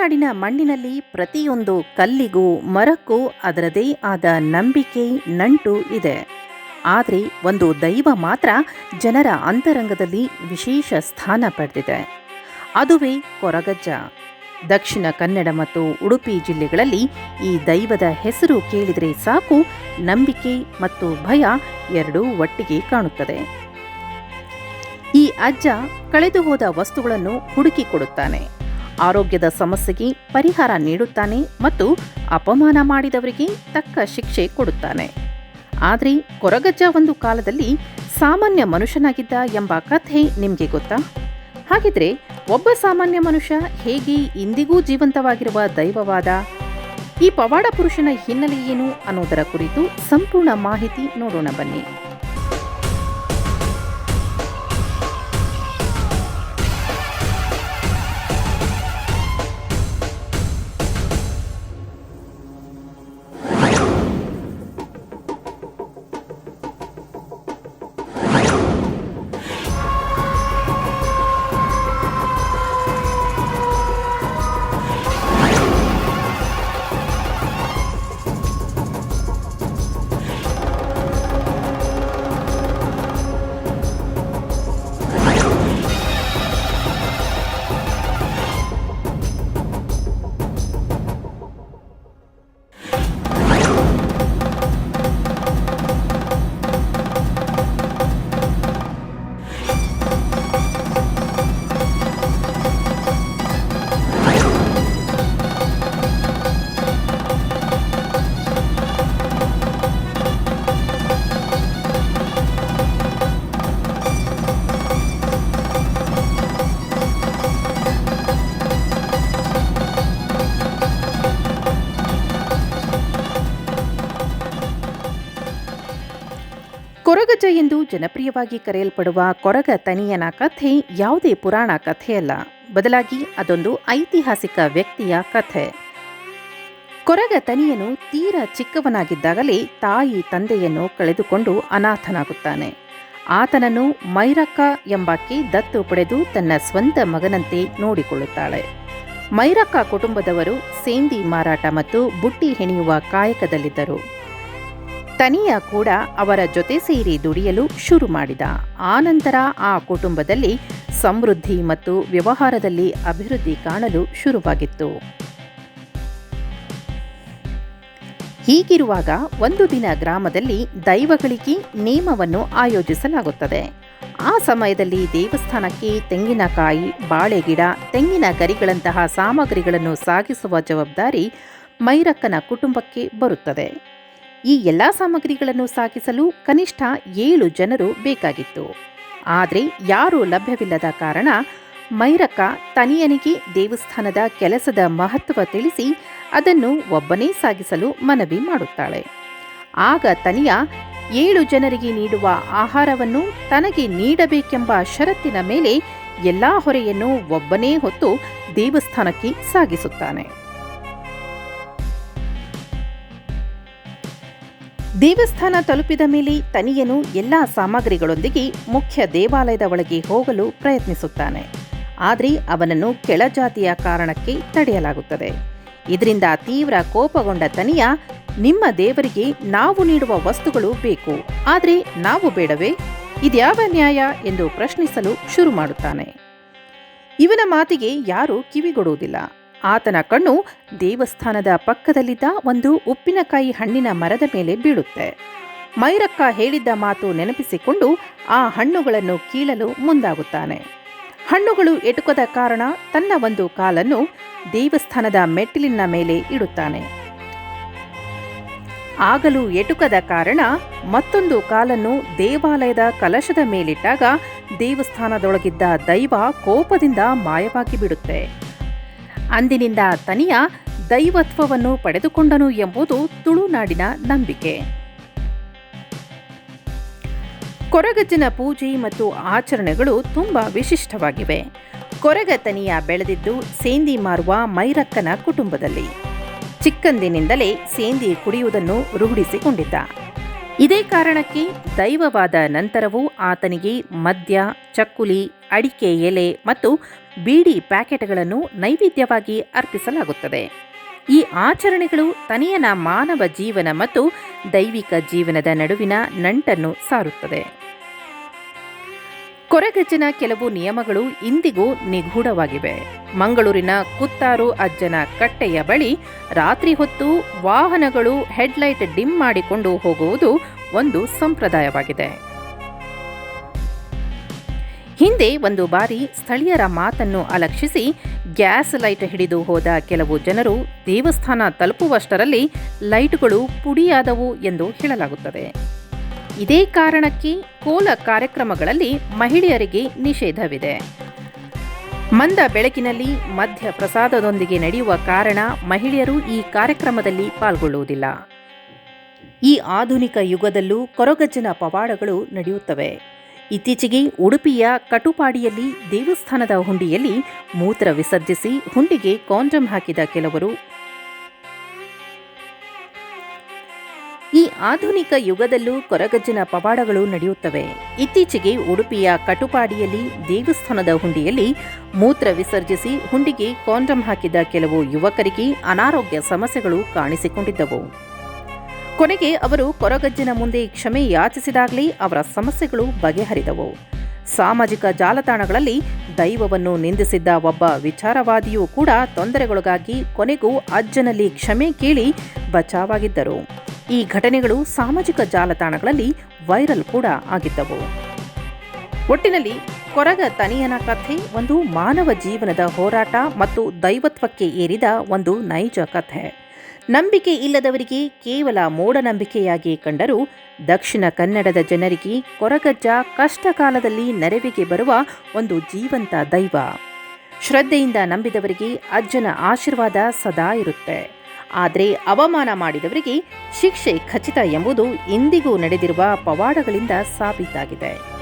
ತುಳುನಾಡಿನ ಮಣ್ಣಿನಲ್ಲಿ ಪ್ರತಿಯೊಂದು ಕಲ್ಲಿಗೂ ಮರಕ್ಕೂ ಅದರದೇ ಆದ ನಂಬಿಕೆ ನಂಟು ಇದೆ. ಆದರೆ ಒಂದು ದೈವ ಮಾತ್ರ ಜನರ ಅಂತರಂಗದಲ್ಲಿ ವಿಶೇಷ ಸ್ಥಾನ ಪಡೆದಿದೆ. ಅದುವೇ ಕೊರಗಜ್ಜ. ದಕ್ಷಿಣ ಕನ್ನಡ ಮತ್ತು ಉಡುಪಿ ಜಿಲ್ಲೆಗಳಲ್ಲಿ ಈ ದೈವದ ಹೆಸರು ಕೇಳಿದರೆ ಸಾಕು, ನಂಬಿಕೆ ಮತ್ತು ಭಯ ಎರಡೂ ಒಟ್ಟಿಗೆ ಕಾಣುತ್ತದೆ. ಈ ಅಜ್ಜ ಕಳೆದು ಹೋದ ವಸ್ತುಗಳನ್ನು ಹುಡುಕಿ ಕೊಡುತ್ತಾನೆ, ಆರೋಗ್ಯದ ಸಮಸ್ಯೆಗೆ ಪರಿಹಾರ ನೀಡುತ್ತಾನೆ ಮತ್ತು ಅಪಮಾನ ಮಾಡಿದವರಿಗೆ ತಕ್ಕ ಶಿಕ್ಷೆ ಕೊಡುತ್ತಾನೆ. ಆದರೆ ಕೊರಗಜ್ಜ ಒಂದು ಕಾಲದಲ್ಲಿ ಸಾಮಾನ್ಯ ಮನುಷ್ಯನಾಗಿದ್ದ ಎಂಬ ಕಥೆ ನಿಮಗೆ ಗೊತ್ತಾ? ಹಾಗಿದ್ರೆ ಒಬ್ಬ ಸಾಮಾನ್ಯ ಮನುಷ್ಯ ಹೇಗೆ ಇಂದಿಗೂ ಜೀವಂತವಾಗಿರುವ ದೈವವಾದ? ಈ ಪವಾಡ ಪುರುಷನ ಹಿನ್ನೆಲೆ ಏನು ಅನ್ನೋದರ ಕುರಿತು ಸಂಪೂರ್ಣ ಮಾಹಿತಿ ನೋಡೋಣ ಬನ್ನಿ. ಕೊರಗಜ್ಜ ಎಂದು ಜನಪ್ರಿಯವಾಗಿ ಕರೆಯಲ್ಪಡುವ ಕೊರಗ ತನಿಯನ ಕಥೆ ಯಾವುದೇ ಪುರಾಣ ಕಥೆಯಲ್ಲ, ಬದಲಾಗಿ ಅದೊಂದು ಐತಿಹಾಸಿಕ ವ್ಯಕ್ತಿಯ ಕಥೆ. ಕೊರಗ ತನಿಯನು ತೀರಾ ಚಿಕ್ಕವನಾಗಿದ್ದಾಗಲೇ ತಾಯಿ ತಂದೆಯನ್ನು ಕಳೆದುಕೊಂಡು ಅನಾಥನಾಗುತ್ತಾನೆ. ಆತನನ್ನು ಮೈರಕ್ಕ ಎಂಬಾಕೆ ದತ್ತು ಪಡೆದು ತನ್ನ ಸ್ವಂತ ಮಗನಂತೆ ನೋಡಿಕೊಳ್ಳುತ್ತಾಳೆ. ಮೈರಕ್ಕ ಕುಟುಂಬದವರು ಸೇಂದಿ ಮಾರಾಟ ಮತ್ತು ಬುಟ್ಟಿ ಹೆಣೆಯುವ ಕಾಯಕದಲ್ಲಿದ್ದರು. ತನಿಯ ಕೂಡ ಅವರ ಜೊತೆ ಸೇರಿ ದುಡಿಯಲು ಶುರು ಮಾಡಿದ. ಆನಂತರ ಆ ಕುಟುಂಬದಲ್ಲಿ ಸಮೃದ್ಧಿ ಮತ್ತು ವ್ಯವಹಾರದಲ್ಲಿ ಅಭಿವೃದ್ಧಿ ಕಾಣಲು ಶುರುವಾಗಿತ್ತು. ಹೀಗಿರುವಾಗ ಒಂದು ದಿನ ಗ್ರಾಮದಲ್ಲಿ ದೈವಗಳಿಗೆ ನೇಮವನ್ನು ಆಯೋಜಿಸಲಾಗುತ್ತದೆ. ಆ ಸಮಯದಲ್ಲಿ ದೇವಸ್ಥಾನಕ್ಕೆ ತೆಂಗಿನಕಾಯಿ, ಬಾಳೆಗಿಡ, ತೆಂಗಿನ ಗರಿಗಳಂತಹ ಸಾಮಗ್ರಿಗಳನ್ನು ಸಾಗಿಸುವ ಜವಾಬ್ದಾರಿ ಮೈರಕ್ಕನ ಕುಟುಂಬಕ್ಕೆ ಬರುತ್ತದೆ. ಈ ಎಲ್ಲ ಸಾಮಗ್ರಿಗಳನ್ನು ಸಾಗಿಸಲು ಕನಿಷ್ಠ 7 ಜನರು ಬೇಕಾಗಿತ್ತು. ಆದರೆ ಯಾರೂ ಲಭ್ಯವಿಲ್ಲದ ಕಾರಣ ಮೈರಕ್ಕ ತನಿಯನಿಗೆ ದೇವಸ್ಥಾನದ ಕೆಲಸದ ಮಹತ್ವ ತಿಳಿಸಿ ಅದನ್ನು ಒಬ್ಬನೇ ಸಾಗಿಸಲು ಮನವಿ ಮಾಡುತ್ತಾಳೆ. ಆಗ ತನಿಯ 7 ಜನರಿಗೆ ನೀಡುವ ಆಹಾರವನ್ನು ತನಗೆ ನೀಡಬೇಕೆಂಬ ಷರತ್ತಿನ ಮೇಲೆ ಎಲ್ಲ ಹೊರೆಯನ್ನು ಒಬ್ಬನೇ ಹೊತ್ತು ದೇವಸ್ಥಾನಕ್ಕೆ ಸಾಗಿಸುತ್ತಾನೆ. ದೇವಸ್ಥಾನ ತಲುಪಿದ ಮೇಲೆ ತನಿಯನು ಎಲ್ಲ ಸಾಮಗ್ರಿಗಳೊಂದಿಗೆ ಮುಖ್ಯ ದೇವಾಲಯದ ಒಳಗೆ ಹೋಗಲು ಪ್ರಯತ್ನಿಸುತ್ತಾನೆ. ಆದರೆ ಅವನನ್ನು ಕೆಳಜಾತಿಯ ಕಾರಣಕ್ಕೆ ತಡೆಯಲಾಗುತ್ತದೆ. ಇದರಿಂದ ತೀವ್ರ ಕೋಪಗೊಂಡ ತನಿಯ, ನಿಮ್ಮ ದೇವರಿಗೆ ನಾವು ನೀಡುವ ವಸ್ತುಗಳು ಬೇಕು, ಆದರೆ ನಾವು ಬೇಡವೇ? ಇದ್ಯಾವ ನ್ಯಾಯ ಎಂದು ಪ್ರಶ್ನಿಸಲು ಶುರು ಮಾಡುತ್ತಾನೆ. ಇವನ ಮಾತಿಗೆ ಯಾರೂ ಕಿವಿಗೊಡುವುದಿಲ್ಲ. ಆತನ ಕಣ್ಣು ದೇವಸ್ಥಾನದ ಪಕ್ಕದಲ್ಲಿದ್ದ ಒಂದು ಉಪ್ಪಿನಕಾಯಿ ಹಣ್ಣಿನ ಮರದ ಮೇಲೆ ಬೀಳುತ್ತೆ. ಮೈರಕ್ಕ ಹೇಳಿದ್ದ ಮಾತು ನೆನಪಿಸಿಕೊಂಡು ಆ ಹಣ್ಣುಗಳನ್ನು ಕೀಳಲು ಮುಂದಾಗುತ್ತಾನೆ. ಹಣ್ಣುಗಳು ಎಟುಕದ ಕಾರಣ ತನ್ನ ಒಂದು ಕಾಲನ್ನು ದೇವಸ್ಥಾನದ ಮೆಟ್ಟಿಲಿನ ಮೇಲೆ ಇಡುತ್ತಾನೆ. ಆಗಲೂ ಎಟುಕದ ಕಾರಣ ಮತ್ತೊಂದು ಕಾಲನ್ನು ದೇವಾಲಯದ ಕಲಶದ ಮೇಲಿಟ್ಟಾಗ ದೇವಸ್ಥಾನದೊಳಗಿದ್ದ ದೈವ ಕೋಪದಿಂದ ಮಾಯವಾಗಿ ಬಿಡುತ್ತೆ. ಅಂದಿನಿಂದ ತನಿಯ ದೈವತ್ವವನ್ನು ಪಡೆದುಕೊಂಡನು ಎಂಬುದು ತುಳುನಾಡಿನ ನಂಬಿಕೆ. ಕೊರಗಜ್ಜನ ಪೂಜೆ ಮತ್ತು ಆಚರಣೆಗಳು ತುಂಬ ವಿಶಿಷ್ಟವಾಗಿವೆ. ಕೊರಗ ತನಿಯ ಬೆಳೆದಿದ್ದು ಸೇಂದಿ ಮಾರುವ ಮೈರಕ್ಕನ ಕುಟುಂಬದಲ್ಲಿ. ಚಿಕ್ಕಂದಿನಿಂದಲೇ ಸೇಂದಿ ಕುಡಿಯುವುದನ್ನು ರೂಢಿಸಿಕೊಂಡಿದ್ದ. ಇದೇ ಕಾರಣಕ್ಕೆ ದೈವವಾದ ನಂತರವೂ ಆತನಿಗೆ ಮದ್ಯ, ಚಕ್ಕುಲಿ, ಅಡಿಕೆ ಎಲೆ ಮತ್ತು ಬೀಡಿ ಪ್ಯಾಕೆಟ್ಗಳನ್ನು ನೈವೇದ್ಯವಾಗಿ ಅರ್ಪಿಸಲಾಗುತ್ತದೆ. ಈ ಆಚರಣೆಗಳು ತನಿಯನ ಮಾನವ ಜೀವನ ಮತ್ತು ದೈವಿಕ ಜೀವನದ ನಡುವಿನ ನಂಟನ್ನು ಸಾರುತ್ತದೆ. ಕೊರಗಜ್ಜನ ಕೆಲವು ನಿಯಮಗಳು ಇಂದಿಗೂ ನಿಗೂಢವಾಗಿವೆ. ಮಂಗಳೂರಿನ ಕುತ್ತಾರು ಅಜ್ಜನ ಕಟ್ಟೆಯ ಬಳಿ ರಾತ್ರಿ ಹೊತ್ತು ವಾಹನಗಳು ಹೆಡ್ಲೈಟ್ ಡಿಮ್ ಮಾಡಿಕೊಂಡು ಹೋಗುವುದು ಒಂದು ಸಂಪ್ರದಾಯವಾಗಿದೆ. ಹಿಂದೆ ಒಂದು ಬಾರಿ ಸ್ಥಳೀಯರ ಮಾತನ್ನು ಅಲಕ್ಷಿಸಿ ಗ್ಯಾಸ್ ಲೈಟ್ ಹಿಡಿದು ಹೋದ ಕೆಲವು ಜನರು ದೇವಸ್ಥಾನ ತಲುಪುವಷ್ಟರಲ್ಲಿ ಲೈಟ್ಗಳು ಪುಡಿಯಾದವು ಎಂದು ಹೇಳಲಾಗುತ್ತದೆ. ಇದೇ ಕಾರಣಕ್ಕೆ ಕೋಲ ಕಾರ್ಯಕ್ರಮಗಳಲ್ಲಿ ಮಹಿಳೆಯರಿಗೆ ನಿಷೇಧವಿದೆ. ಮಂದ ಬೆಳಕಿನಲ್ಲಿ ಮಧ್ಯ ಪ್ರಸಾದದೊಂದಿಗೆ ನಡೆಯುವ ಕಾರಣ ಮಹಿಳೆಯರು ಈ ಕಾರ್ಯಕ್ರಮದಲ್ಲಿ ಪಾಲ್ಗೊಳ್ಳುವುದಿಲ್ಲ. ಈ ಆಧುನಿಕ ಯುಗದಲ್ಲೂ ಕೊರಗಜ್ಜನ ಪವಾಡಗಳು ನಡೆಯುತ್ತವೆ. ಇತ್ತೀಚೆಗೆ ಉಡುಪಿಯ ಕಟುಪಾಡಿಯಲ್ಲಿ ದೇವಸ್ಥಾನದ ಹುಂಡಿಯಲ್ಲಿ ಮೂತ್ರ ವಿಸರ್ಜಿಸಿ ಹುಂಡಿಗೆ ಕಾಂಡಮ್ ಹಾಕಿದ ಕೆಲವರು. ಈ ಆಧುನಿಕ ಯುಗದಲ್ಲೂ ಕೊರಗಜ್ಜನ ಪವಾಡಗಳು ನಡೆಯುತ್ತವೆ. ಇತ್ತೀಚೆಗೆ ಉಡುಪಿಯ ಕಟುಪಾಡಿಯಲ್ಲಿ ದೇವಸ್ಥಾನದ ಹುಂಡಿಯಲ್ಲಿ ಮೂತ್ರ ವಿಸರ್ಜಿಸಿ ಹುಂಡಿಗೆ ಕಾಂಡಮ್ ಹಾಕಿದ ಕೆಲವು ಯುವಕರಿಗೆ ಅನಾರೋಗ್ಯ ಸಮಸ್ಯೆಗಳು ಕಾಣಿಸಿಕೊಂಡಿದ್ದವು. ಕೊನೆಗೆ ಅವರು ಕೊರಗಜ್ಜನ ಮುಂದೆ ಕ್ಷಮೆ ಯಾಚಿಸಿದಾಗಲೇ ಅವರ ಸಮಸ್ಯೆಗಳು ಬಗೆಹರಿದವು. ಸಾಮಾಜಿಕ ಜಾಲತಾಣಗಳಲ್ಲಿ ದೈವವನ್ನು ನಿಂದಿಸಿದ್ದ ಒಬ್ಬ ವಿಚಾರವಾದಿಯೂ ಕೂಡ ತೊಂದರೆಗೊಳಗಾಗಿ ಕೊನೆಗೂ ಅಜ್ಜನಲ್ಲಿ ಕ್ಷಮೆ ಕೇಳಿ ಬಚಾವಾಗಿದ್ದರು. ಈ ಘಟನೆಗಳು ಸಾಮಾಜಿಕ ಜಾಲತಾಣಗಳಲ್ಲಿ ವೈರಲ್ ಕೂಡ ಆಗಿದ್ದವು. ಒಟ್ಟಿನಲ್ಲಿ ಕೊರಗ ತನಿಯನ ಕಥೆ ಒಂದು ಮಾನವ ಜೀವನದ ಹೋರಾಟ ಮತ್ತು ದೈವತ್ವಕ್ಕೆ ಏರಿದ ಒಂದು ನೈಜ ಕಥೆ. ನಂಬಿಕೆ ಇಲ್ಲದವರಿಗೆ ಕೇವಲ ಮೂಢನಂಬಿಕೆಯಾಗಿ ಕಂಡರೂ ದಕ್ಷಿಣ ಕನ್ನಡದ ಜನರಿಗೆ ಕೊರಗಜ್ಜ ಕಷ್ಟಕಾಲದಲ್ಲಿ ನೆರವಿಗೆ ಬರುವ ಒಂದು ಜೀವಂತ ದೈವ. ಶ್ರದ್ಧೆಯಿಂದ ನಂಬಿದವರಿಗೆ ಅಜ್ಜನ ಆಶೀರ್ವಾದ ಸದಾ ಇರುತ್ತೆ. ಆದರೆ ಅವಮಾನ ಮಾಡಿದವರಿಗೆ ಶಿಕ್ಷೆ ಖಚಿತ ಎಂಬುದು ಇಂದಿಗೂ ನಡೆದಿರುವ ಪವಾಡಗಳಿಂದ ಸಾಬೀತಾಗಿದೆ.